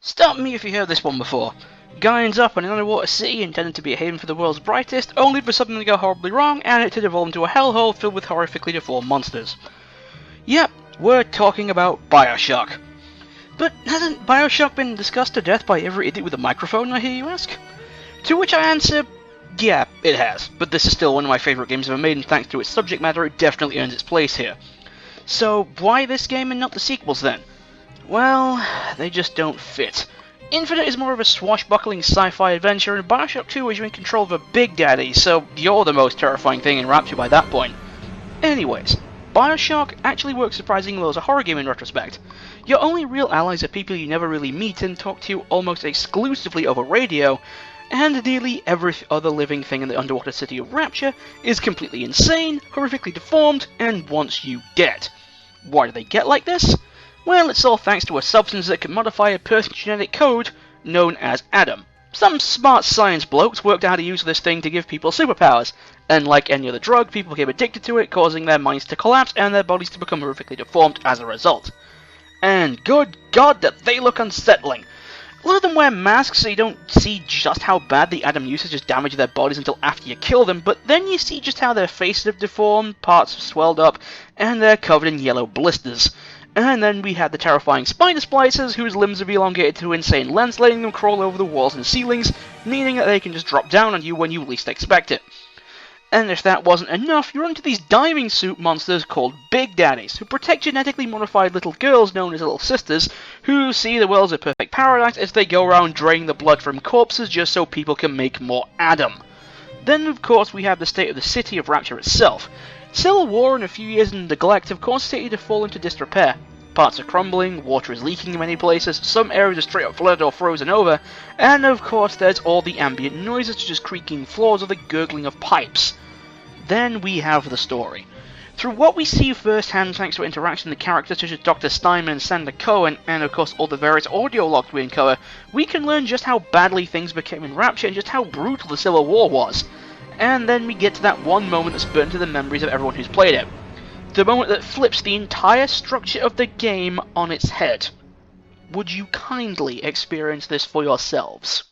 Stop me if you heard this one before. Guy ends up in an underwater city intended to be a haven for the world's brightest, only for something to go horribly wrong and it to devolve into a hellhole filled with horrifically deformed monsters. Yep, we're talking about Bioshock. But hasn't Bioshock been discussed to death by every idiot with a microphone, I hear you ask? To which I answer, yeah, it has, but this is still one of my favourite games ever made, and thanks to its subject matter, it definitely earns its place here. So, why this game and not the sequels then? Well, they just don't fit. Infinite is more of a swashbuckling sci-fi adventure, and Bioshock 2 is you in control of a Big Daddy, so you're the most terrifying thing in Rapture by that point. Anyways, Bioshock actually works surprisingly well as a horror game in retrospect. Your only real allies are people you never really meet and talk to almost exclusively over radio, and nearly every other living thing in the underwater city of Rapture is completely insane, horrifically deformed, and wants you dead. Why do they get like this? Well, it's all thanks to a substance that can modify a person's genetic code known as Adam. Some smart science blokes worked out how to use this thing to give people superpowers, and like any other drug, people became addicted to it, causing their minds to collapse and their bodies to become horrifically deformed as a result. And good God, that they look unsettling. A lot of them wear masks so you don't see just how bad the Adam usage has damaged their bodies until after you kill them, but then you see just how their faces have deformed, parts have swelled up, and they're covered in yellow blisters. And then we had the terrifying spider splicers, whose limbs have elongated to insane lengths, letting them crawl over the walls and ceilings, meaning that they can just drop down on you when you least expect it. And if that wasn't enough, you run into these diving suit monsters called Big Daddies, who protect genetically modified little girls known as Little Sisters, who see the world as a perfect paradise as they go around draining the blood from corpses just so people can make more Adam. Then, of course, we have the state of the city of Rapture itself. Civil war and a few years of neglect have caused the city to fall into disrepair. Parts are crumbling, water is leaking in many places, some areas are straight up flooded or frozen over, and of course there's all the ambient noises such as creaking floors or the gurgling of pipes. Then we have the story. Through what we see firsthand thanks to interaction with the characters such as Dr. Steinman and Sandra Cohen, and of course all the various audio logs we uncover, we can learn just how badly things became in Rapture and just how brutal the Civil War was. And then we get to that one moment that's burned into the memories of everyone who's played it. The moment that flips the entire structure of the game on its head. Would you kindly experience this for yourselves?